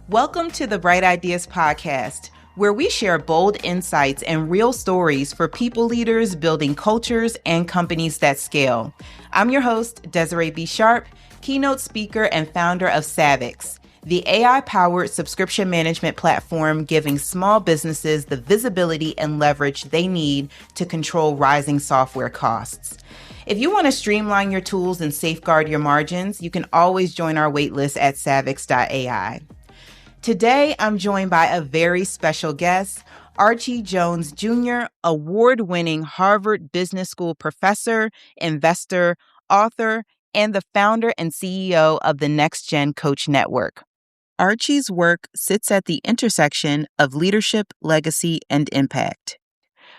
Welcome to the Bright Ideas Podcast, where we share bold insights and real stories for people leaders building cultures and companies that scale. I'm your host, Desiree B. Sharpe, keynote speaker and founder of Savix, the AI-powered subscription management platform giving small businesses the visibility and leverage they need to control rising software costs. If you want to streamline your tools and safeguard your margins, you can always join our waitlist at savix.ai. Today, I'm joined by a very special guest, Archie Jones Jr., award-winning Harvard Business School professor, investor, author, and the founder and CEO of the NextGen Coach Network. Archie's work sits at the intersection of leadership, legacy, and impact.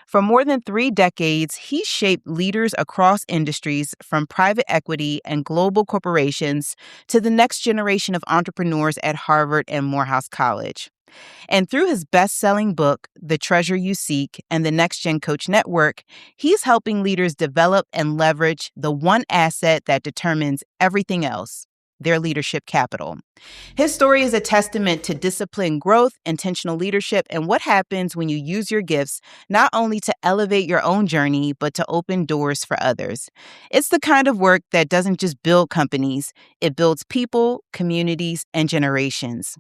For more than 3 decades, he's shaped leaders across industries, from private equity and global corporations to the next generation of entrepreneurs at Harvard and Morehouse College. And through his best-selling book, The Treasure You Seek, and the NextGen Coach Network, he's helping leaders develop and leverage the one asset that determines everything else: their leadership capital. His story is a testament to disciplined growth, intentional leadership, and what happens when you use your gifts not only to elevate your own journey, but to open doors for others. It's the kind of work that doesn't just build companies, it builds people, communities, and generations.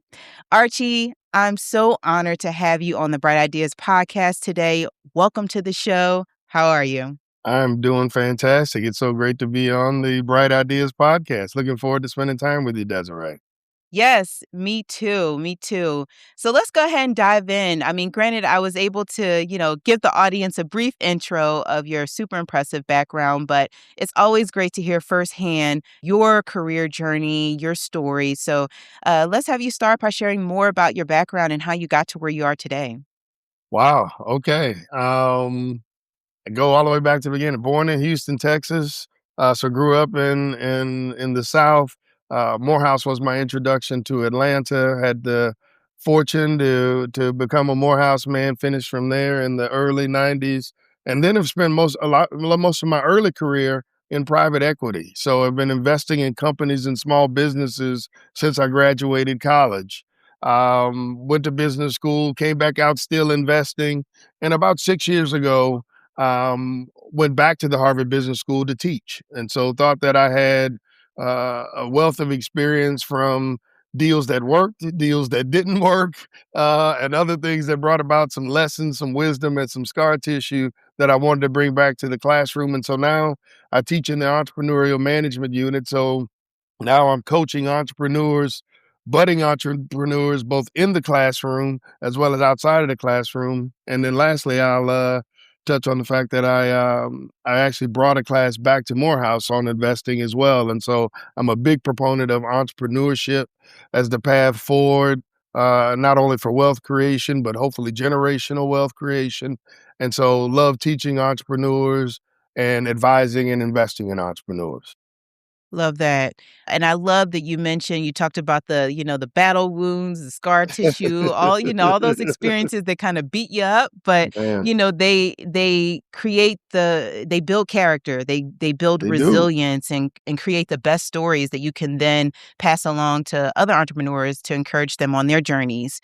Archie, I'm so honored to have you on the Bright Ideas podcast today. Welcome to the show. How are you? I'm doing fantastic. It's so great to be on the Bright Ideas podcast. Looking forward to spending time with you, Desiree. Yes, me too. Me too. So let's go ahead and dive in. I mean, granted, I was able to, give the audience a brief intro of your super impressive background, but it's always great to hear firsthand your career journey, your story. So let's have you start by sharing more about your background and how you got to where you are today. Wow. Okay. I go all the way back to the beginning. Born in Houston, Texas. So grew up in the South. Morehouse was my introduction to Atlanta. Had the fortune to become a Morehouse man. Finished from there in the early '90s, and then have spent most of my early career in private equity. So I've been investing in companies and small businesses since I graduated college. Went to business school, came back out still investing, and about 6 years ago, went back to the Harvard Business School to teach. And so thought that I had a wealth of experience from deals that worked, deals that didn't work, and other things that brought about some lessons, some wisdom, and some scar tissue that I wanted to bring back to the classroom. And so now I teach in the entrepreneurial management unit. So now I'm coaching entrepreneurs, budding entrepreneurs, both in the classroom as well as outside of the classroom. And then lastly, I'll touch on the fact that I actually brought a class back to Morehouse on investing as well. And so I'm a big proponent of entrepreneurship as the path forward, not only for wealth creation, but hopefully generational wealth creation. And so love teaching entrepreneurs and advising and investing in entrepreneurs. Love that. And I love that you talked about the battle wounds, the scar tissue, all those experiences that kind of beat you up, but Man, they build character, they build they do. resilience and create the best stories that you can then pass along to other entrepreneurs to encourage them on their journeys.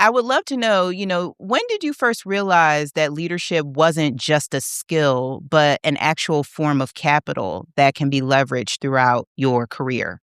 I would love to know, when did you first realize that leadership wasn't just a skill, but an actual form of capital that can be leveraged throughout your career?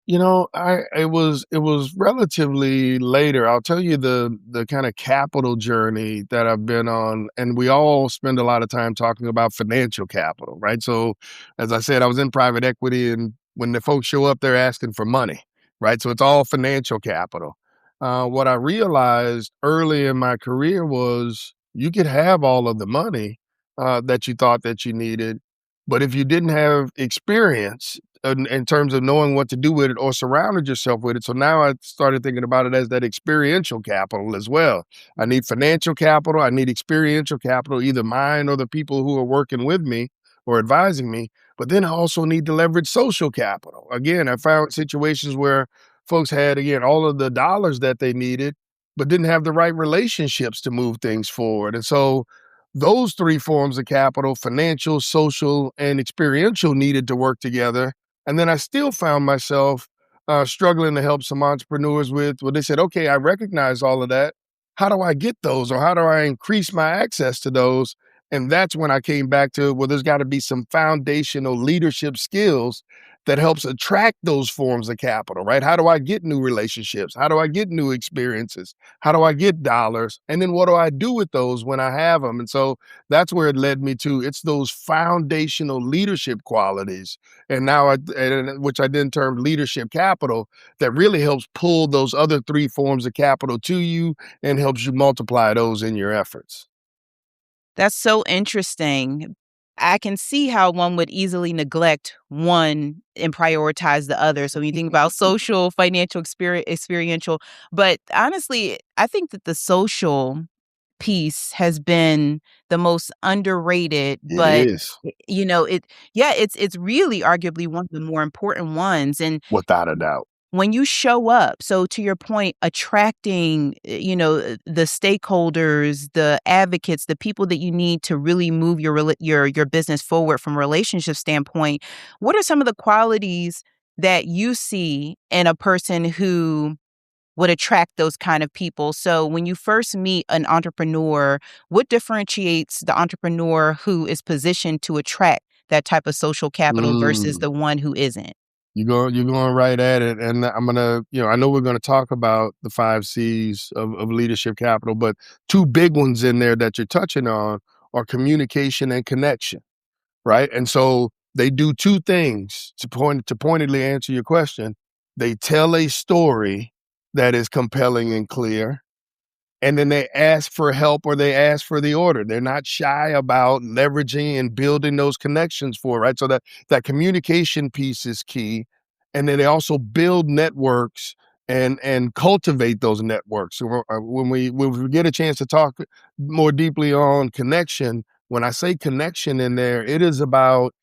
It was relatively later. I'll tell you the kind of capital journey that I've been on, and we all spend a lot of time talking about financial capital, right? So, as I said, I was in private equity, and when the folks show up, they're asking for money, right? So it's all financial capital. What I realized early in my career was you could have all of the money that you thought that you needed, but if you didn't have experience in terms of knowing what to do with it or surrounded yourself with it. So now I started thinking about it as that experiential capital as well. I need financial capital. I need experiential capital, either mine or the people who are working with me or advising me. But then I also need to leverage social capital. Again, I found situations where folks had, again, all of the dollars that they needed, but didn't have the right relationships to move things forward. And so those three forms of capital, financial, social, and experiential, needed to work together. And then I still found myself struggling to help some entrepreneurs with. Well, they said, okay, I recognize all of that. How do I get those, or how do I increase my access to those? And that's when I came back to, well, there's got to be some foundational leadership skills that helps attract those forms of capital, right? How do I get new relationships? How do I get new experiences? How do I get dollars? And then what do I do with those when I have them? And so that's where it led me to. It's those foundational leadership qualities, and now which I then termed leadership capital, that really helps pull those other three forms of capital to you and helps you multiply those in your efforts. That's so interesting. I can see how one would easily neglect one and prioritize the other. So when you think about social, financial, experiential, but honestly, I think that the social piece has been the most underrated, It but is, it's really arguably one of the more important ones. And without a doubt. when you show up, so to your point, attracting, the stakeholders, the advocates, the people that you need to really move your business forward from a relationship standpoint, what are some of the qualities that you see in a person who would attract those kind of people? So when you first meet an entrepreneur, what differentiates the entrepreneur who is positioned to attract that type of social capital versus Mm. the one who isn't? You're going right at it. And I'm gonna, I know we're gonna talk about the 5 C's of leadership capital, but two big ones in there that you're touching on are communication and connection, right? And so they do two things to pointedly answer your question. They tell a story that is compelling and clear, and then they ask for help or they ask for the order. They're not shy about leveraging and building those connections for, right? So that communication piece is key. And then they also build networks and cultivate those networks. So when we get a chance to talk more deeply on connection, when I say connection in there, it is about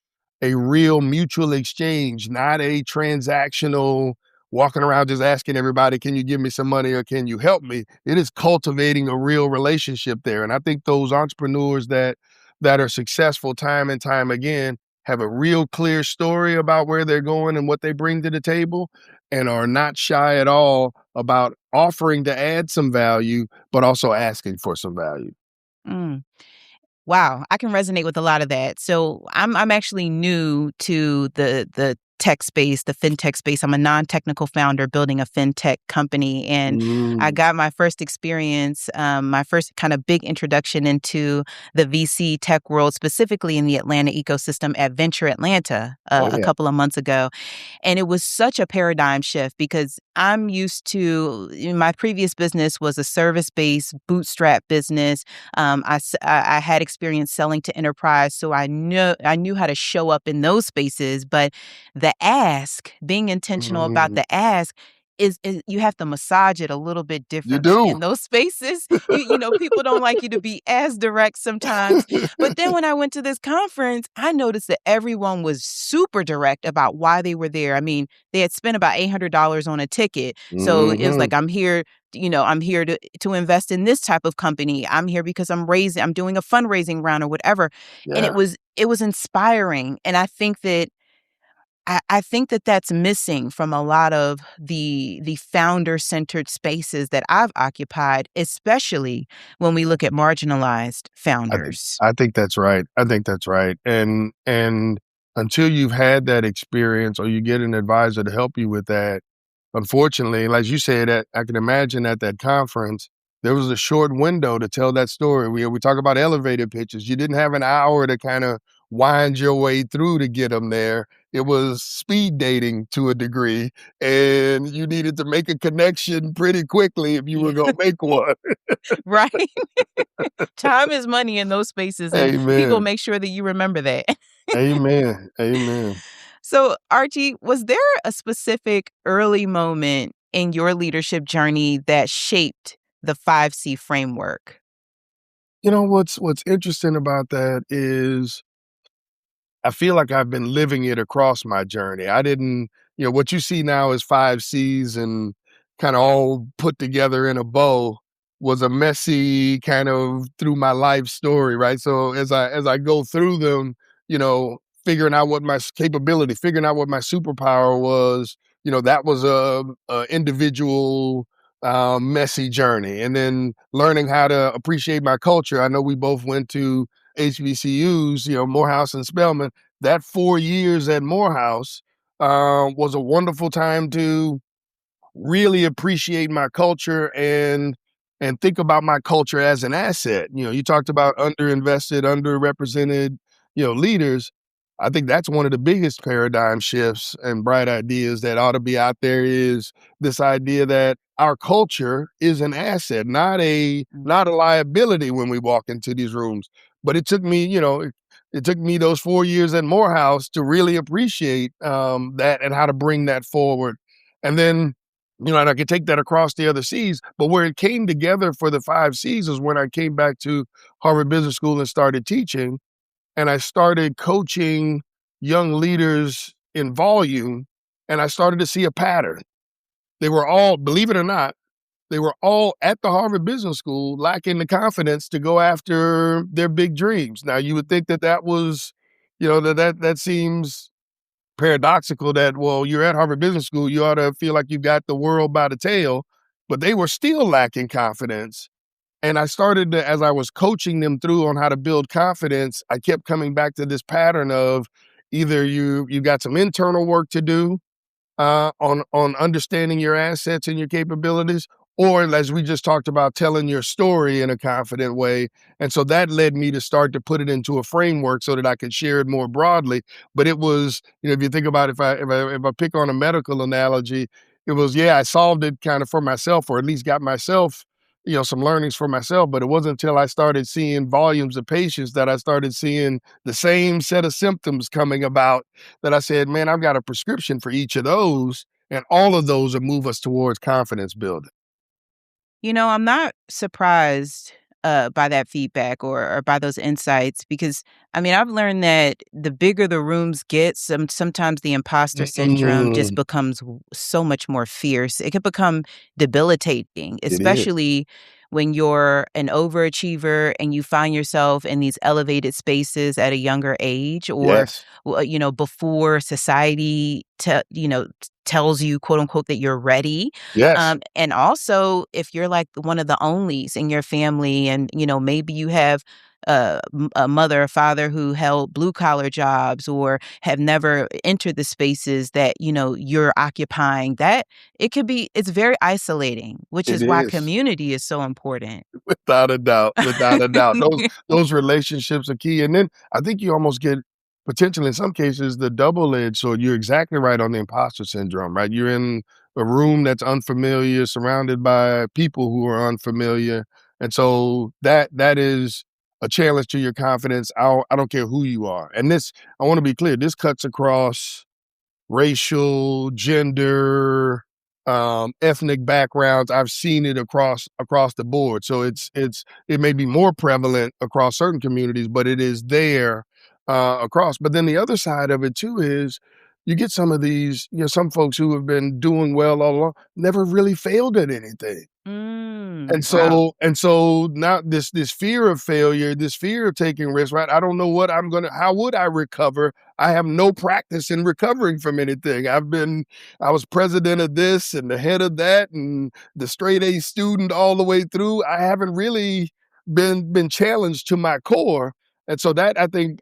a real mutual exchange, not a transactional walking around just asking everybody, can you give me some money or can you help me? It is cultivating a real relationship there. And I think those entrepreneurs that are successful time and time again have a real clear story about where they're going and what they bring to the table, and are not shy at all about offering to add some value, but also asking for some value. Mm. Wow, I can resonate with a lot of that. So I'm actually new to the tech space, the fintech space. I'm a non-technical founder building a fintech company, and I Mm. got my first experience, my first kind of big introduction into the VC tech world, specifically in the Atlanta ecosystem at Venture Atlanta Oh a yeah. couple of months ago. And it was such a paradigm shift because I'm used to, my previous business was a service-based bootstrap business. I had experience selling to enterprise, so I knew how to show up in those spaces. But the ask, being intentional about Mm. the ask, is you have to massage it a little bit You differently do. in those spaces. People don't like you to be as direct sometimes. But then when I went to this conference, I noticed that everyone was super direct about why they were there. I mean, they had spent about $800 on a ticket. So it was Hmm. like, I'm here to invest in this type of company. I'm here because I'm doing a fundraising round or whatever. And it Yeah. was it was inspiring. And I think that that's missing from a lot of the founder-centered spaces that I've occupied, especially when we look at marginalized I think founders. I think that's right. I think that's right. And until you've had that experience or you get an advisor to help you with that, unfortunately, like you said, that I can imagine at that conference, there was a short window to tell that story. We talk about elevator pitches. You didn't have an hour to kind of wind your way through to get them there. It was speed dating to a degree, and you needed to make a connection pretty quickly if you were Yeah, going to make one. right? Time is money in those spaces, and people Amen. make sure that you remember that. Amen. Amen. So, Archie, was there a specific early moment in your leadership journey that shaped the 5C framework? What's interesting about that is I feel like I've been living it across my journey. I didn't, what you see now as 5 C's and kind of all put together in a bow was a messy kind of through my life story, right? So as I go through them, figuring out what my capability, figuring out what my superpower was, that was a individual, messy journey. And then learning how to appreciate my culture. I know we both went to HBCUs, Morehouse and Spelman. That 4 years at Morehouse was a wonderful time to really appreciate my culture and think about my culture as an asset. You talked about underinvested, underrepresented, leaders. I think that's one of the biggest paradigm shifts and bright ideas that ought to be out there is this idea that our culture is an asset, not a liability when we walk into these rooms. But it took me, it took me those 4 years at Morehouse to really appreciate that and how to bring that forward. And then and I could take that across the other C's, but where it came together for the 5 C's is when I came back to Harvard Business School and started teaching, and I started coaching young leaders in volume, and I started to see a pattern. They were all, believe it or not, they were all at the Harvard Business School lacking the confidence to go after their big dreams. Now, you would think that was, that seems paradoxical that, well, you're at Harvard Business School, you ought to feel like you got the world by the tail, but they were still lacking confidence. And I started to, as I was coaching them through on how to build confidence, I kept coming back to this pattern of either you got some internal work to do on understanding your assets and your capabilities, or as we just talked about, telling your story in a confident way. And so that led me to start to put it into a framework so that I could share it more broadly. But it was, if you think about it, if I pick on a medical analogy, it was, I solved it kind of for myself, or at least got myself, some learnings for myself. But it wasn't until I started seeing volumes of patients that I started seeing the same set of symptoms coming about that I said, man, I've got a prescription for each of those. And all of those will move us towards confidence building. I'm not surprised by that feedback or by those insights because, I've learned that the bigger the rooms get, sometimes the imposter syndrome just becomes so much more fierce. It can become debilitating, It is. especially when you're an overachiever and you find yourself in these elevated spaces at a younger age, or Yes. before society tells you, quote unquote, that you're ready. Yes. And also, if you're like one of the onlys in your family, and maybe you have a mother or father who held blue collar jobs or have never entered the spaces that you're occupying, that it's very isolating, which It is why is. community is so important. Without a doubt, without a doubt. Those relationships are key. And then I think you almost get potentially in some cases the double edge. So you're exactly right on the imposter syndrome, right? You're in a room that's unfamiliar, surrounded by people who are unfamiliar. And so that is a challenge to your confidence. I don't care who you are. And this, I want to be clear, this cuts across racial, gender, ethnic backgrounds. I've seen it across the board. So it may be more prevalent across certain communities, but it is there across. But then the other side of it too is you get some of these, some folks who have been doing well all along, never really failed at anything. And Wow. so now this fear of failure, this fear of taking risks, right? I don't know how would I recover? I have no practice in recovering from anything. I was president of this and the head of that and the straight A student all the way through. I haven't really been challenged to my core. And so that I think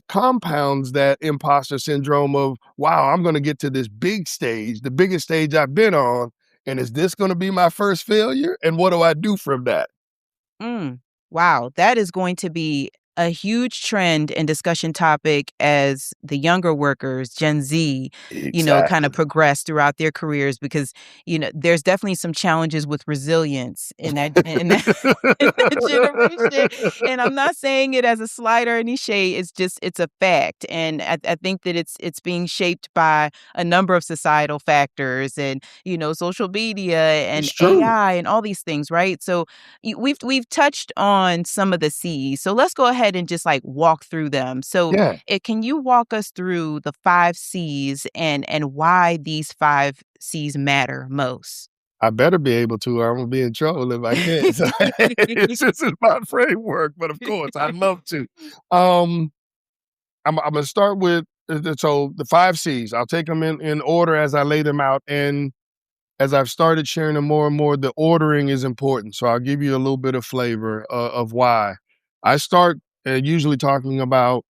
compounds that imposter syndrome of, wow, I'm going to get to this big stage, the biggest stage I've been on. And is this going to be my first failure? And what do I do from that? Wow, that is going to be a huge trend and discussion topic as the younger workers, Gen Z, kind of Exactly. progress throughout their careers, because, there's definitely some challenges with resilience in that in that generation. And I'm not saying it as a slight or any shade. It's a fact. And I think that it's being shaped by a number of societal factors and, social media and It's true. AI and all these things, right? So we've touched on some of the C's. So let's go ahead and just like walk through them. So Yeah. can you walk us through the 5 C's and why these 5 C's matter most? I better be able to, or I'm gonna be in trouble if I can't. So this is my framework, but of course I'd love to. I'm gonna start with So the 5 C's, I'll take them in order as I lay them out. And as I've started sharing them more and more, the ordering is important. So I'll give you a little bit of flavor of why. I start usually talking about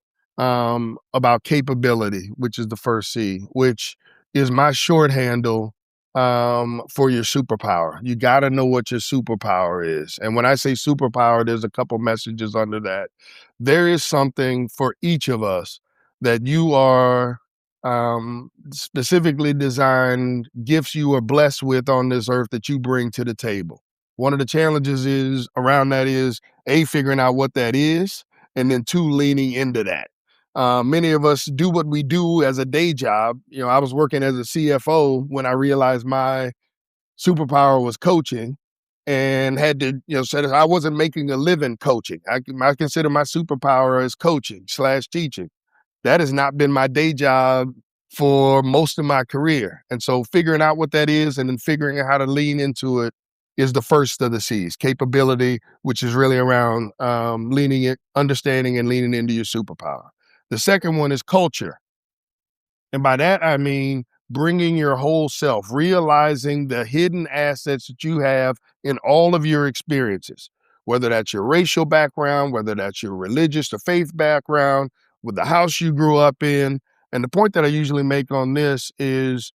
capability, which is the first C, which is my short handle for your superpower. You got to know what your superpower is. And when I say superpower, there's a couple messages under that. There is something for each of us that you are specifically designed gifts you are blessed with on this earth that you bring to the table. One of the challenges is around that is A, figuring out what that is, and then 2, leaning into that. Many of us do what we do as a day job. I was working as a CFO when I realized my superpower was coaching and had to, said I wasn't making a living coaching. I consider my superpower as coaching / teaching. That has not been my day job for most of my career. And so figuring out what that is and then figuring out how to lean into it is the first of the C's, capability, which is really around understanding and leaning into your superpower. The second one is culture. And by that, I mean bringing your whole self, realizing the hidden assets that you have in all of your experiences, whether that's your racial background, whether that's your religious or faith background, with the house you grew up in. And the point that I usually make on this is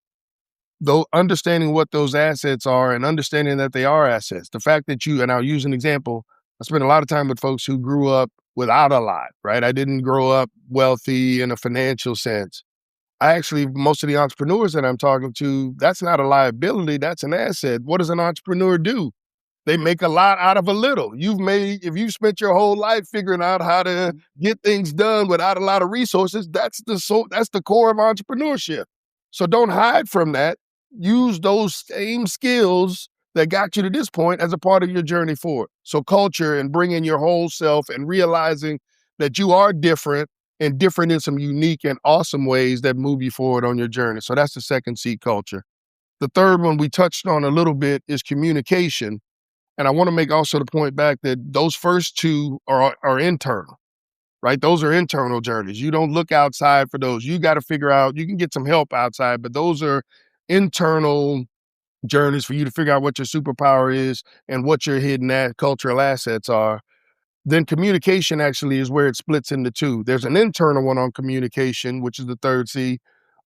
though understanding what those assets are and understanding that they are assets. The fact that and I'll use an example, I spent a lot of time with folks who grew up without a lot, right? I didn't grow up wealthy in a financial sense. Most of the entrepreneurs that I'm talking to, that's not a liability, that's an asset. What does an entrepreneur do? They make a lot out of a little. If you've spent your whole life figuring out how to get things done without a lot of resources, that's the core of entrepreneurship. So don't hide from that. Use those same skills that got you to this point as a part of your journey forward. So culture and bringing your whole self and realizing that you are different and different in some unique and awesome ways that move you forward on your journey. So that's the second C, culture. The third one we touched on a little bit is communication. And I want to make also the point back that those first 2 are internal, right? Those are internal journeys. You don't look outside for those. You got to figure out, you can get some help outside, but those are internal journeys for you to figure out what your superpower is and what your hidden cultural assets are. Then communication actually is where it splits into 2. There's an internal one on communication, which is the third C,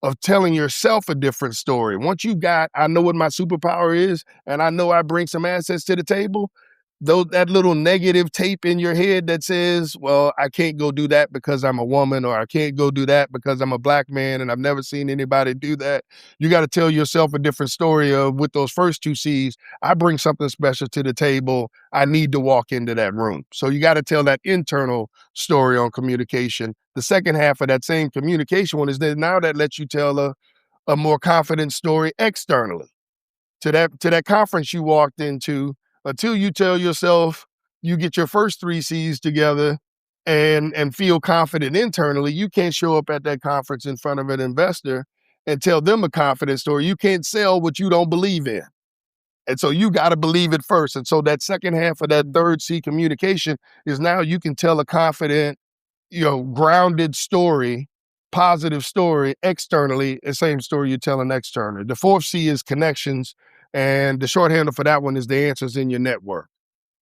of telling yourself a different story. Once I know what my superpower is, and I know I bring some assets to the table, though that little negative tape in your head that says, well, I can't go do that because I'm a woman, or I can't go do that because I'm a Black man and I've never seen anybody do that. You got to tell yourself a different story of, with those first 2 C's, I bring something special to the table. I need to walk into that room. So you got to tell that internal story on communication. The second half of that same communication one is that now that lets you tell a more confident story externally to that conference you walked into. Until you tell yourself, you get your first 3 C's together and feel confident internally, you can't show up at that conference in front of an investor and tell them a confident story. You can't sell what you don't believe in. And so you got to believe it first. And so that second half of that third C, communication, is now you can tell a confident, grounded story, positive story externally, the same story you're telling externally. The fourth C is connections. And the short handle for that one is the answers in your network.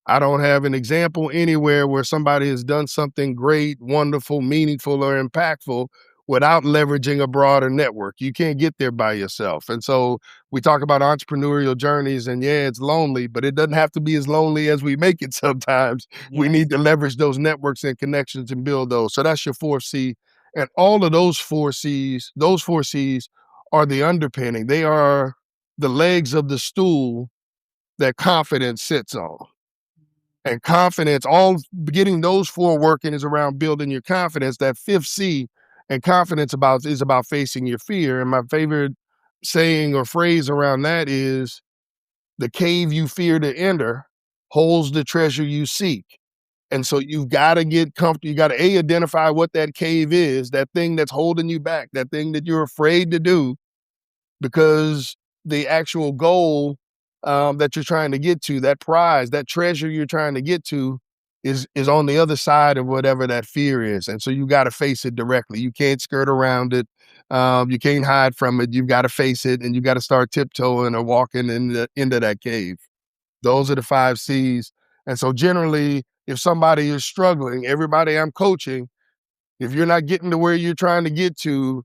I don't have an example anywhere where somebody has done something great, wonderful, meaningful, or impactful without leveraging a broader network. You can't get there by yourself. And so we talk about entrepreneurial journeys, and yeah, it's lonely, but it doesn't have to be as lonely as we make it sometimes. Yeah. We need to leverage those networks and connections and build those. So that's your fourth C. And all of those four C's are the underpinning. They are the legs of the stool that confidence sits on. And confidence, all getting those 4 working is around building your confidence. That fifth C and confidence is about facing your fear. And my favorite saying or phrase around that is, the cave you fear to enter holds the treasure you seek. And so you've got to get comfortable. You got to identify what that cave is, that thing that's holding you back, that thing that you're afraid to do, because the actual goal that you're trying to get to, that prize, that treasure you're trying to get to, is on the other side of whatever that fear is. And so you got to face it directly. You can't skirt around it. You can't hide from it. You've got to face it, and you got to start tiptoeing or walking into that cave. Those are the 5 C's. And so generally, if somebody is struggling, everybody I'm coaching, if you're not getting to where you're trying to get to,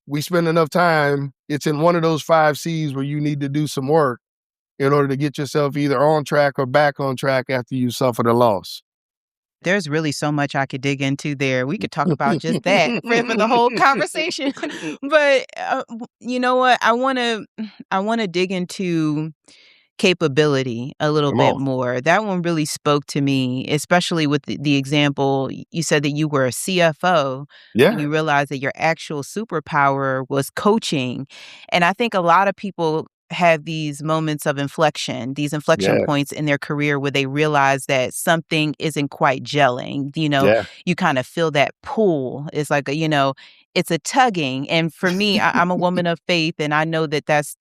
we spend enough time, it's in one of those 5 C's where you need to do some work in order to get yourself either on track or back on track after you suffered a loss. There's really so much I could dig into there. We could talk about just that for the whole conversation. But you know what? I want to dig into capability a little Come bit on. more. That one really spoke to me, especially with the example you said that you were a CFO when Yeah, you realized that your actual superpower was coaching. And I think a lot of people have these moments of inflection, these inflection yeah, points in their career where they realize that something isn't quite gelling. yeah. You kind of feel that pull. It's like, it's a tugging. And for me, I'm a woman of faith, and I know that that's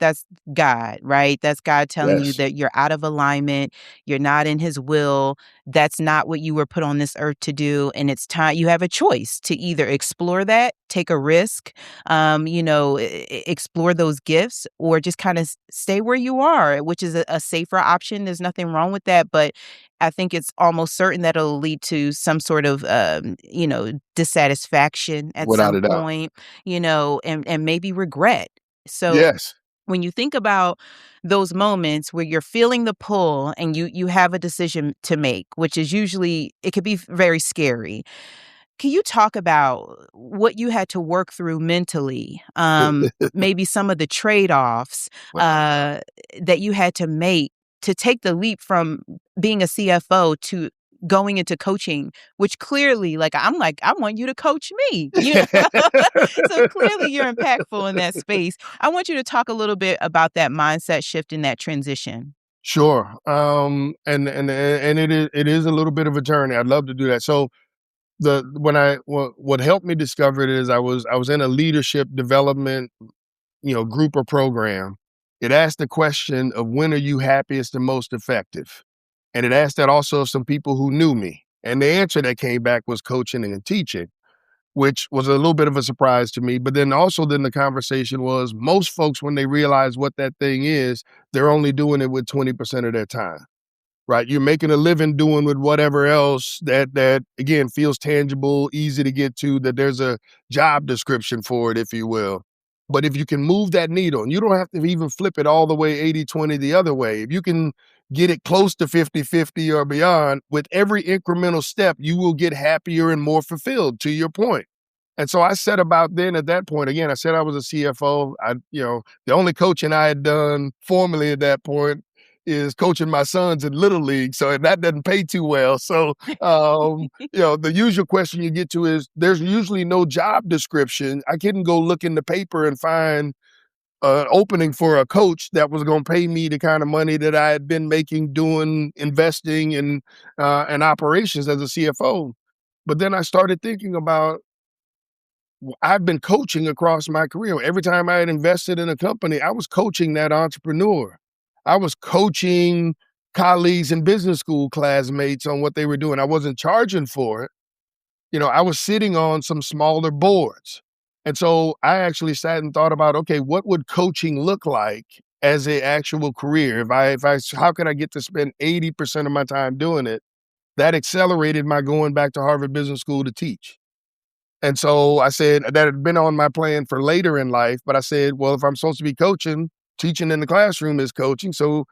God, right? That's God telling you Yes, that you're out of alignment, you're not in his will. That's not what you were put on this earth to do. And it's time you have a choice to either explore that, take a risk, explore those gifts, or just kind of stay where you are, which is a safer option. There's nothing wrong with that. But I think it's almost certain that it'll lead to some sort of, dissatisfaction at without some a doubt. point, and maybe regret. So Yes. when you think about those moments where you're feeling the pull and you have a decision to make, which is usually it could be very scary. Can you talk about what you had to work through mentally? Maybe some of the trade-offs Well, that you had to make to take the leap from being a CFO to going into coaching, which clearly, like, I want you to coach me, So clearly you're impactful in that space. I want you to talk a little bit about that mindset shift in that transition. sure. And it is a little bit of a journey. I'd love to do that. So what helped me discover it is I was in a leadership development, group or program. It asked the question of when are you happiest and most effective? And it asked that also of some people who knew me. And the answer that came back was coaching and teaching, which was a little bit of a surprise to me. But then the conversation was most folks, when they realize what that thing is, they're only doing it with 20% of their time. Right, you're making a living doing with whatever else that again feels tangible, easy to get to, that there's a job description for it, if you will. But if you can move that needle, and you don't have to even flip it all the way 80-20 the other way, if you can get it close to 50-50 or beyond, with every incremental step, you will get happier and more fulfilled, to your point. And so I set about then at that point, again, I said I was a CFO. The only coaching I had done formally at that point is coaching my sons in little league. So that doesn't pay too well. So, the usual question you get to is there's usually no job description. I couldn't go look in the paper and find an opening for a coach that was going to pay me the kind of money that I had been making doing investing and operations as a CFO. But then I started thinking about I've been coaching across my career. Every time I had invested in a company, I was coaching that entrepreneur. I was coaching colleagues and business school classmates on what they were doing. I wasn't charging for it. I was sitting on some smaller boards. And so I actually sat and thought about, okay, what would coaching look like as a actual career? How could I get to spend 80% of my time doing it? That accelerated my going back to Harvard Business School to teach. And so I said that had been on my plan for later in life, but I said, well, if I'm supposed to be coaching, teaching in the classroom is coaching. So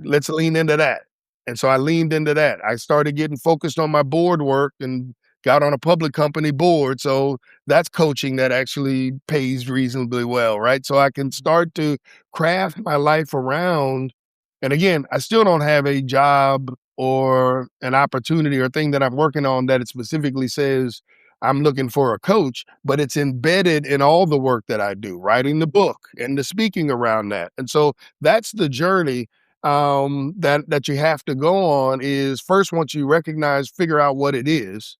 let's lean into that. And so I leaned into that. I started getting focused on my board work and got on a public company board. So that's coaching that actually pays reasonably well, right? So I can start to craft my life around. And again, I still don't have a job or an opportunity or thing that I'm working on that it specifically says I'm looking for a coach, but it's embedded in all the work that I do, writing the book and the speaking around that. And so that's the journey that you have to go on is first, once you recognize, figure out what it is,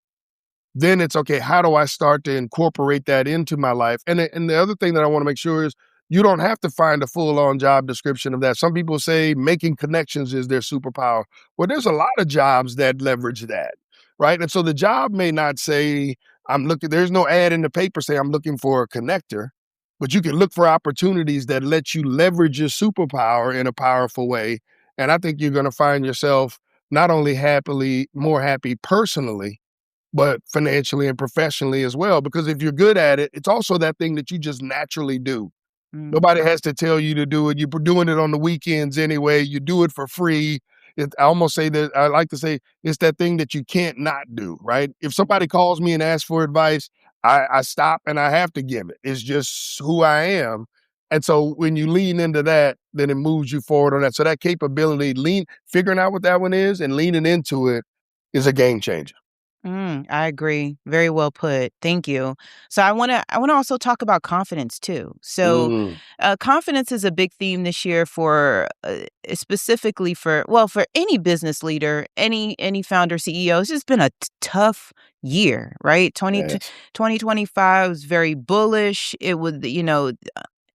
then it's okay, how do I start to incorporate that into my life? And the other thing that I want to make sure is you don't have to find a full-on job description of that. Some people say making connections is their superpower. Well, there's a lot of jobs that leverage that. right? And so the job may not say, I'm looking, there's no ad in the paper saying I'm looking for a connector, but you can look for opportunities that let you leverage your superpower in a powerful way. And I think you're going to find yourself not only more happy personally, but financially and professionally as well. Because if you're good at it, it's also that thing that you just naturally do. Mm. Nobody has to tell you to do it. You're doing it on the weekends anyway. You do it for free. I almost say that I like to say it's that thing that you can't not do, right? If somebody calls me and asks for advice, I stop and I have to give it. It's just who I am. And so when you lean into that, then it moves you forward on that. So that capability, figuring out what that one is and leaning into it is a game changer. I agree. Very well put. Thank you. So I want to also talk about confidence too. So Mm, confidence is a big theme this year for specifically for any business leader, any founder, CEO. It's just been a tough year, right? yes. 2025 was very bullish. It was,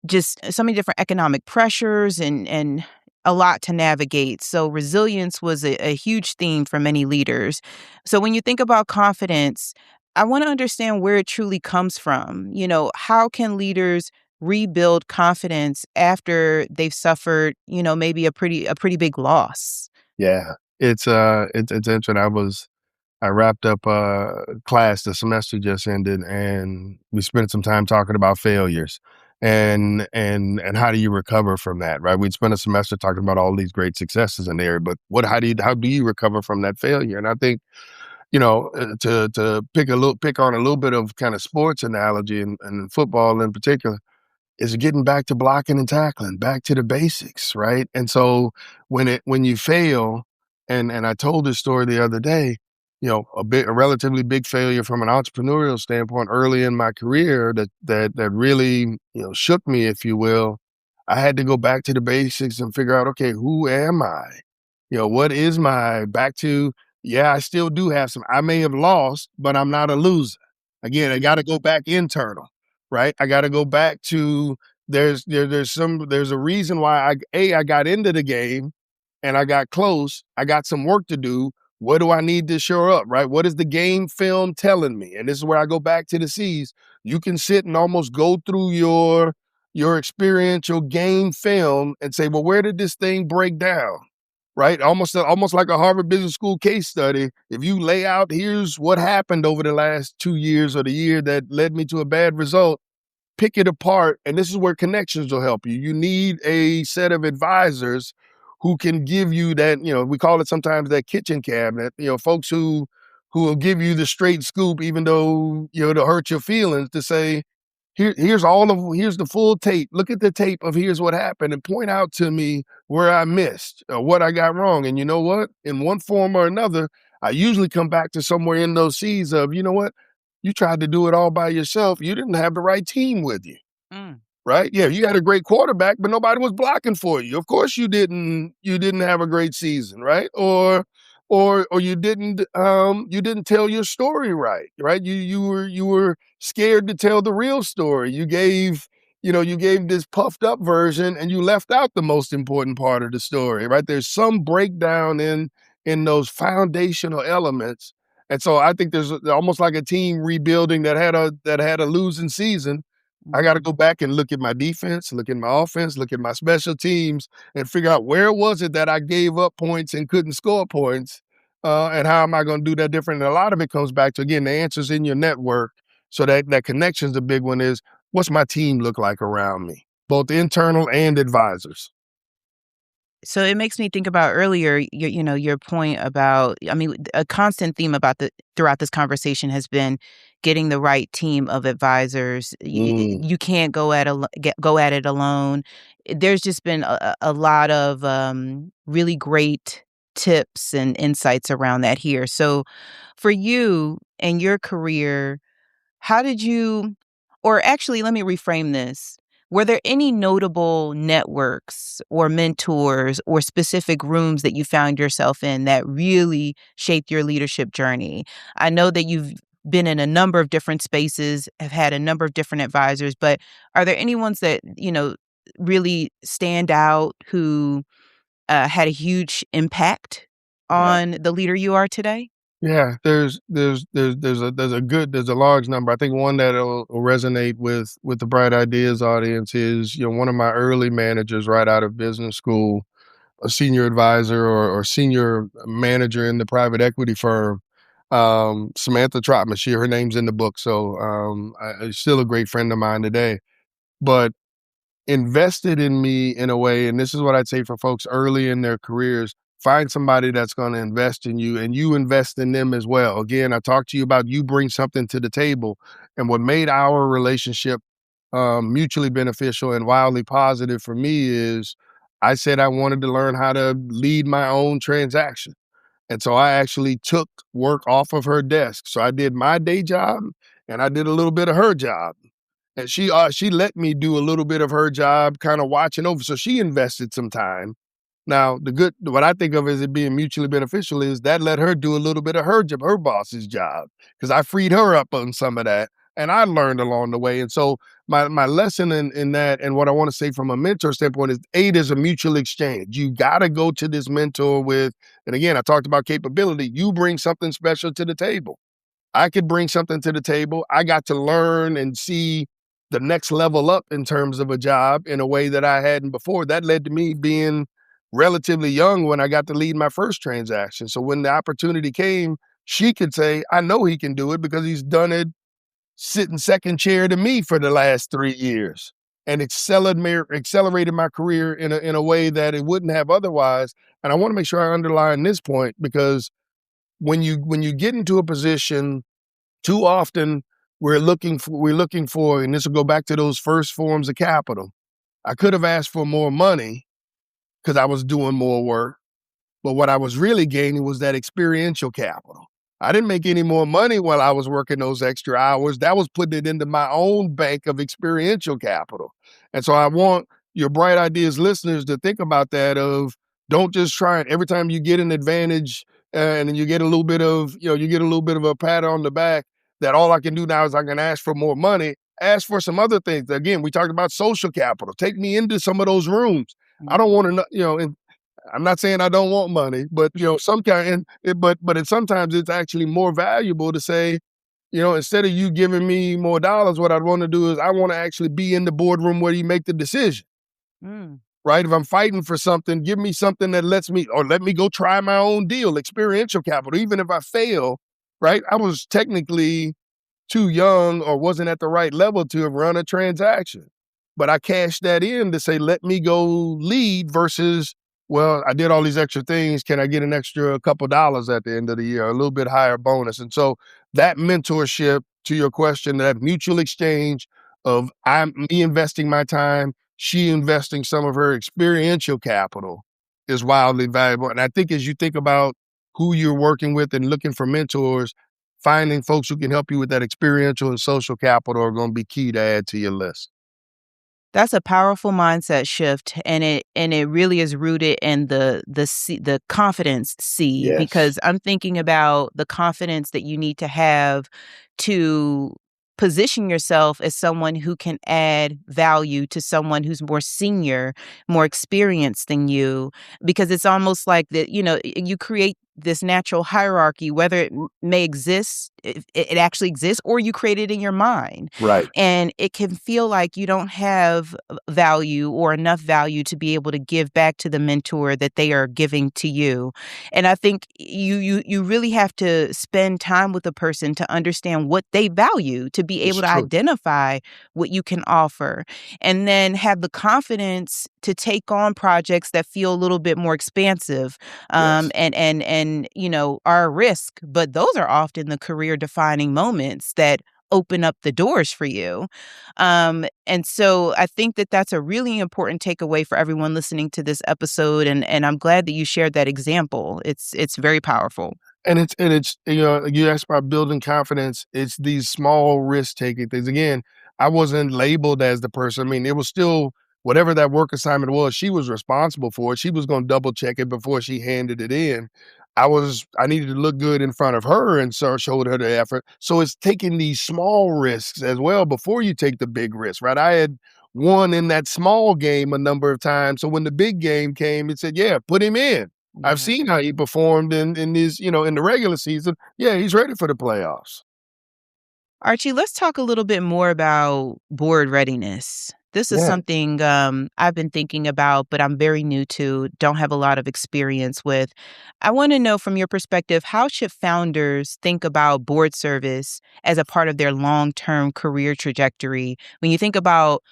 just so many different economic pressures and a lot to navigate. So resilience was a huge theme for many leaders. So when you think about confidence, I want to understand where it truly comes from. How can leaders rebuild confidence after they've suffered, maybe a pretty big loss? Yeah. It's interesting. I wrapped up class. The semester just ended, and we spent some time talking about failures and how do you recover from that, right? We'd spent a semester talking about all these great successes in there, but how do you recover from that failure? And I think to pick on a little bit of kind of sports analogy and football in particular is getting back to blocking and tackling, back to the basics, right? And so when you fail, and I told this story the other day, a relatively big failure from an entrepreneurial standpoint early in my career that really shook me, if you will. I had to go back to the basics and figure out, okay, who am I? What is my back to? Yeah, I still do have some. I may have lost, but I'm not a loser. Again, I got to go back internal, right? I got to go back to there's a reason why I got into the game and I got close. I got some work to do. What do I need to shore up, right? What is the game film telling me? And this is where I go back to the C's. You can sit and almost go through your experiential game film and say, well, where did this thing break down? Right? Almost like a Harvard Business School case study. If you lay out, here's what happened over the last 2 years or the year that led me to a bad result, pick it apart. And this is where connections will help you. You need a set of advisors who can give you that, we call it sometimes that kitchen cabinet, folks who will give you the straight scoop, even though, to hurt your feelings, to say, here's the full tape. Look at the tape of here's what happened and point out to me where I missed or what I got wrong. And you know what? In one form or another, I usually come back to somewhere in those seas of, you know what? You tried to do it all by yourself. You didn't have the right team with you. Mm. Right? Yeah, you had a great quarterback, but nobody was blocking for you. Of course you didn't have a great season, right? Or you didn't tell your story right, right? You were scared to tell the real story. You gave this puffed up version and you left out the most important part of the story, right? There's some breakdown in those foundational elements. And so I think there's almost like a team rebuilding that had a losing season. I got to go back and look at my defense, look at my offense, look at my special teams, and figure out where was it that I gave up points and couldn't score points, and how am I going to do that different? And a lot of it comes back to, again, the answers in your network. So that connection's a big one. Is what's my team look like around me, both internal and advisors. So it makes me think about earlier, your point about, I mean, a constant theme about throughout this conversation has been getting the right team of advisors. Mm, You can't go at it alone. There's just been a lot of really great tips and insights around that here. So for you and your career, how did you, or actually, let me reframe this. Were there any notable networks or mentors or specific rooms that you found yourself in that really shaped your leadership journey? I know that you've been in a number of different spaces, have had a number of different advisors, but are there any ones that, really stand out who had a huge impact yeah. on the leader you are today? Yeah, there's a large number. I think one that'll resonate with the Bright Ideas audience is, one of my early managers right out of business school, a senior advisor or senior manager in the private equity firm, Samantha Trotman. Her name's in the book, so still a great friend of mine today. But invested in me in a way, and this is what I'd say for folks early in their careers: find somebody that's going to invest in you, and you invest in them as well. Again, I talked to you about you bring something to the table, and what made our relationship mutually beneficial and wildly positive for me is I said I wanted to learn how to lead my own transaction. And so I actually took work off of her desk. So I did my day job and I did a little bit of her job. And she let me do a little bit of her job, kind of watching over. So she invested some time. Now, what I think of as it being mutually beneficial is that let her do a little bit of her job, her boss's job, because I freed her up on some of that, and I learned along the way. And so my lesson in that, and what I want to say from a mentor standpoint, is there's a mutual exchange. You got to go to this mentor with, and again, I talked about capability. You bring something special to the table. I could bring something to the table. I got to learn and see the next level up in terms of a job in a way that I hadn't before. That led to me being relatively young when I got to lead my first transaction. So when the opportunity came, she could say, I know he can do it because he's done it sitting second chair to me for the last 3 years, and accelerated my career in a way that it wouldn't have otherwise. And I want to make sure I underline this point, because when you get into a position, too often we're looking for, and this will go back to those first forms of capital. I could have asked for more money because I was doing more work, but what I was really gaining was that experiential capital. I didn't make any more money while I was working those extra hours. That was putting it into my own bank of experiential capital. And so I want your Bright Ideas listeners to think about that, of don't just try it every time you get an advantage, and you get a little bit of, a pat on the back, that all I can do now is I can ask for more money. Ask for some other things. Again, we talked about social capital. Take me into some of those rooms. I don't want to, and I'm not saying I don't want money, but some kind, sometimes it's actually more valuable to say, instead of you giving me more dollars, what I'd want to do is I want to actually be in the boardroom where you make the decision. Mm. Right? If I'm fighting for something, give me something that let me go try my own deal, experiential capital. Even if I fail, right? I was technically too young or wasn't at the right level to have run a transaction. But I cashed that in to say, let me go lead versus, well, I did all these extra things. Can I get an extra couple dollars at the end of the year, a little bit higher bonus? And so that mentorship, to your question, that mutual exchange of me investing my time, she investing some of her experiential capital, is wildly valuable. And I think as you think about who you're working with and looking for mentors, finding folks who can help you with that experiential and social capital are going to be key to add to your list. That's a powerful mindset shift, and it really is rooted in the confidence C, Yes. because I'm thinking about the confidence that you need to have to position yourself as someone who can add value to someone who's more senior, more experienced than you, because it's almost like that, you create this natural hierarchy, whether it may exist, it actually exists, or you create it in your mind. Right. And it can feel like you don't have value or enough value to be able to give back to the mentor that they are giving to you. And I think you really have to spend time with a person to understand what they value, to be It's able to true. identify what you can offer, and then have the confidence to take on projects that feel a little bit more expansive, Yes. and are a risk, but those are often the career defining moments that open up the doors for you. And so I think that that's a really important takeaway for everyone listening to this episode. And I'm glad that you shared that example. It's very powerful. And it's you asked about building confidence. It's these small risk taking things. Again, I wasn't labeled as the person. I mean, it was still whatever that work assignment was, she was responsible for it. She was going to double check it before she handed it in. I needed to look good in front of her, and so showed her the effort. So it's taking these small risks as well before you take the big risk, right? I had won in that small game a number of times. So when the big game came, it said, yeah, put him in. I've Yeah. seen how he performed in these, in the regular season. Yeah, he's ready for the playoffs. Archie, let's talk a little bit more about board readiness. This is Yeah. something I've been thinking about, but I'm very new to, don't have a lot of experience with. I want to know from your perspective, how should founders think about board service as a part of their long-term career trajectory? When you think about,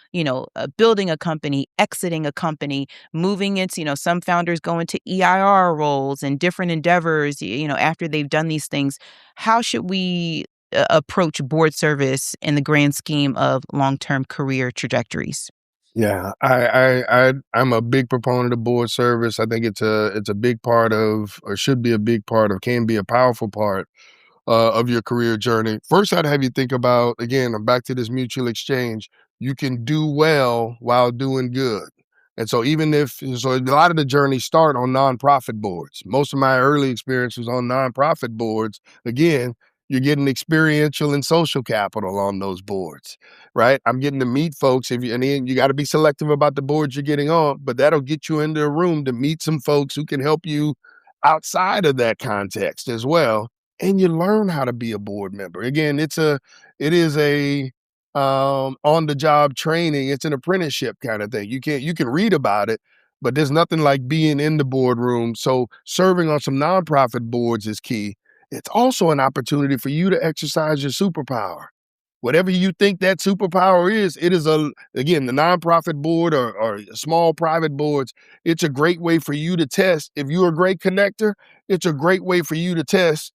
building a company, exiting a company, moving into, some founders go into EIR roles and different endeavors, after they've done these things. How should we approach board service in the grand scheme of long-term career trajectories? Yeah, I'm a big proponent of board service. I think it's a big part of, or should be a big part of, can be a powerful part of your career journey. First, I'd have you think about, again, I'm back to this mutual exchange. You can do well while doing good. And so a lot of the journeys start on nonprofit boards. Most of my early experience was on nonprofit boards. Again, you're getting experiential and social capital on those boards, right? I'm getting to meet folks. And then you got to be selective about the boards you're getting on, but that'll get you into a room to meet some folks who can help you outside of that context as well, and you learn how to be a board member. Again, it is a on the job training. It's an apprenticeship kind of thing. You can read about it, but there's nothing like being in the boardroom. So serving on some nonprofit boards is key. It's also an opportunity for you to exercise your superpower. Whatever you think that superpower is, it is again, the nonprofit board or small private boards. It's a great way for you to test. If you're a great connector, it's a great way for you to test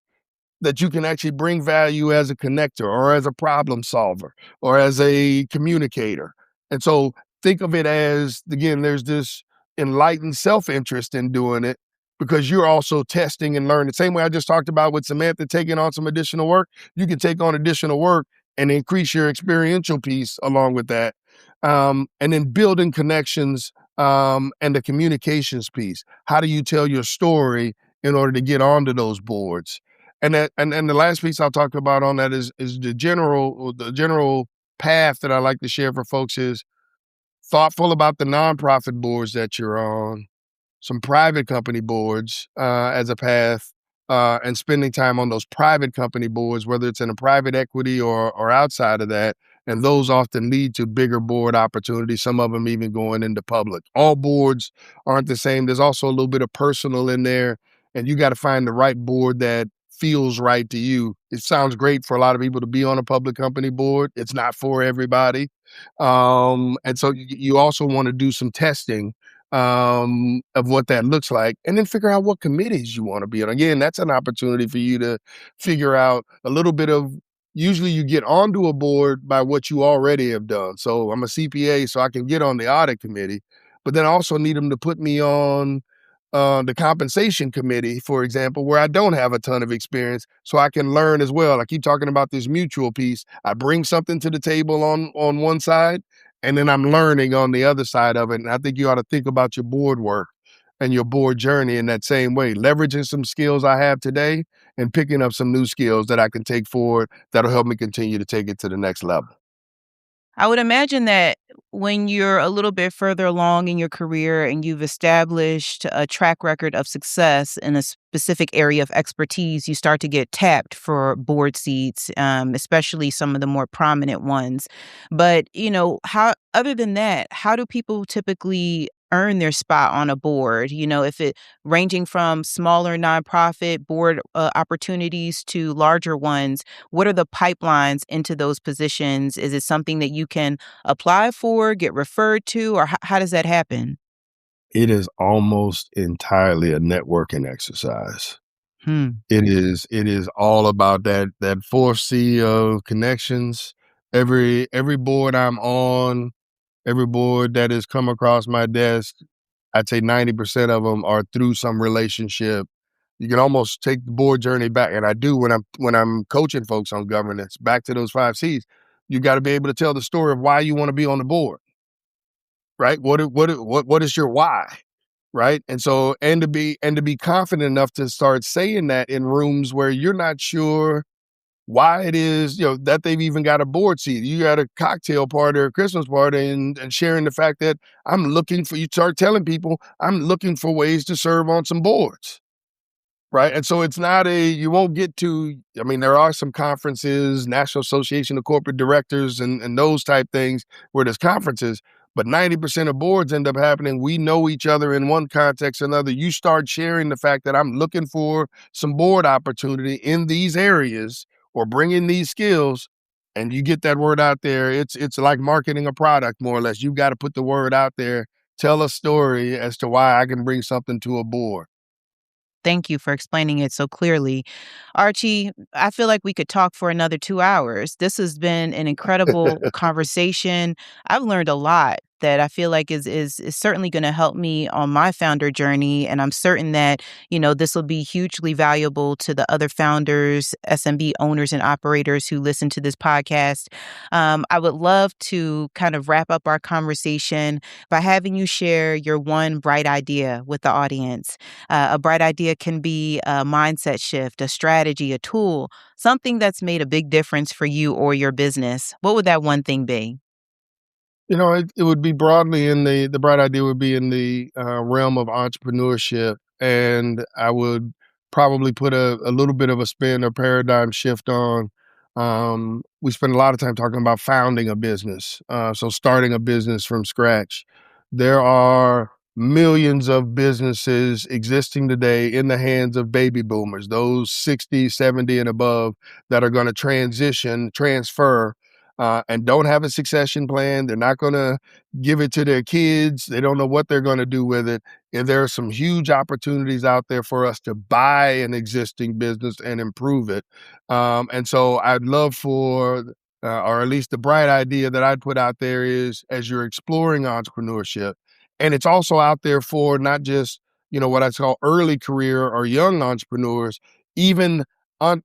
that you can actually bring value as a connector or as a problem solver or as a communicator. And so think of it as, again, there's this enlightened self-interest in doing it because you're also testing and learning. The same way I just talked about with Samantha taking on some additional work, you can take on additional work and increase your experiential piece along with that. And then building connections and the communications piece. How do you tell your story in order to get onto those boards? And the last piece I'll talk about on that is the general path that I like to share for folks is thoughtful about the nonprofit boards that you're on, some private company boards as a path, and spending time on those private company boards, whether it's in a private equity or outside of that. And those often lead to bigger board opportunities, some of them even going into public. All boards aren't the same. There's also a little bit of personal in there, and you got to find the right board that feels right to you. It sounds great for a lot of people to be on a public company board. It's not for everybody. And so you also want to do some testing of what that looks like, and then figure out what committees you want to be on. Again, that's an opportunity for you to figure out a little bit of. Usually, you get onto a board by what you already have done. So I'm a CPA, so I can get on the audit committee, but then I also need them to put me on the compensation committee, for example, where I don't have a ton of experience, so I can learn as well. I keep talking about this mutual piece. I bring something to the table on one side, and then I'm learning on the other side of it. And I think you ought to think about your board work and your board journey in that same way, leveraging some skills I have today and picking up some new skills that I can take forward that'll help me continue to take it to the next level. I would imagine that when you're a little bit further along in your career and you've established a track record of success in a specific area of expertise, you start to get tapped for board seats, especially some of the more prominent ones. But, how, other than that, how do people typically earn their spot on a board? If it ranging from smaller nonprofit board opportunities to larger ones, what are the pipelines into those positions? Is it something that you can apply for, get referred to, or how does that happen? It is almost entirely a networking exercise. Hmm. It is all about that 4C of connections. Every board I'm on, every board that has come across my desk, I'd say 90% of them are through some relationship. You can almost take the board journey back, and I do when I'm coaching folks on governance, back to those 5 Cs. You gotta be able to tell the story of why you wanna be on the board, right? What is your why? Right? And so and to be confident enough to start saying that in rooms where you're not sure why it is, that they've even got a board seat. You got a cocktail party or a Christmas party and sharing the fact that you start telling people, I'm looking for ways to serve on some boards. Right. And so it's not you won't get to, there are some conferences, National Association of Corporate Directors and those type things where there's conferences, but 90% of boards end up happening. We know each other in one context or another. You start sharing the fact that I'm looking for some board opportunity in these areas or bringing these skills, and you get that word out there. It's like marketing a product, more or less. You've got to put the word out there, tell a story as to why I can bring something to a board. Thank you for explaining it so clearly. Archie, I feel like we could talk for another 2 hours. This has been an incredible conversation. I've learned a lot that I feel like is certainly going to help me on my founder journey. And I'm certain that, this will be hugely valuable to the other founders, SMB owners and operators who listen to this podcast. I would love to kind of wrap up our conversation by having you share your one bright idea with the audience. A bright idea can be a mindset shift, a strategy, a tool, something that's made a big difference for you or your business. What would that one thing be? It would be broadly the bright idea would be in the realm of entrepreneurship. And I would probably put a little bit of a spin or paradigm shift on. We spend a lot of time talking about founding a business. So starting a business from scratch. There are millions of businesses existing today in the hands of baby boomers, those 60, 70 and above that are going to transfer and don't have a succession plan. They're not going to give it to their kids. They don't know what they're going to do with it. And there are some huge opportunities out there for us to buy an existing business and improve it. And so I'd love or at least the bright idea that I'd put out there is, as you're exploring entrepreneurship, and it's also out there for not just, what I call early career or young entrepreneurs, even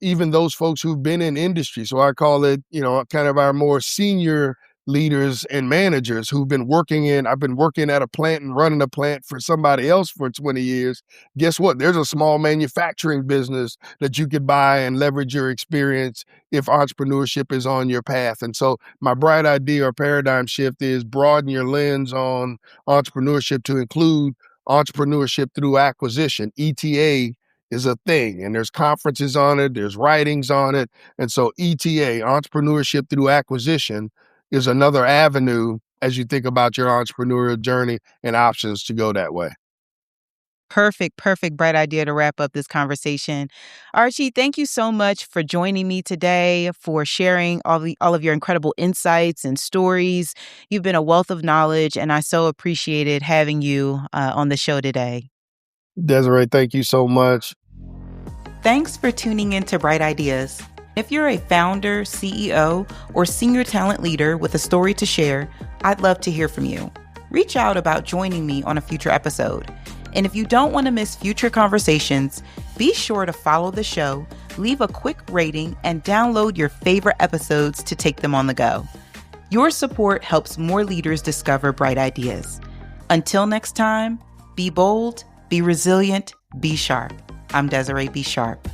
even those folks who've been in industry. So I call it, kind of our more senior leaders and managers who've I've been working at a plant and running a plant for somebody else for 20 years. Guess what? There's a small manufacturing business that you could buy and leverage your experience if entrepreneurship is on your path. And so my bright idea or paradigm shift is broaden your lens on entrepreneurship to include entrepreneurship through acquisition. ETA is a thing, and there's conferences on it, there's writings on it. And so ETA, entrepreneurship through acquisition, is another avenue as you think about your entrepreneurial journey and options to go that way. Perfect, bright idea to wrap up this conversation. Archie, thank you so much for joining me today, for sharing all of your incredible insights and stories. You've been a wealth of knowledge, and I so appreciated having you on the show today. Desiree, thank you so much. Thanks for tuning in to Bright Ideas. If you're a founder, CEO, or senior talent leader with a story to share, I'd love to hear from you. Reach out about joining me on a future episode. And if you don't want to miss future conversations, be sure to follow the show, leave a quick rating, and download your favorite episodes to take them on the go. Your support helps more leaders discover bright ideas. Until next time, be bold, be resilient, be sharp. I'm Desiree B. Sharpe.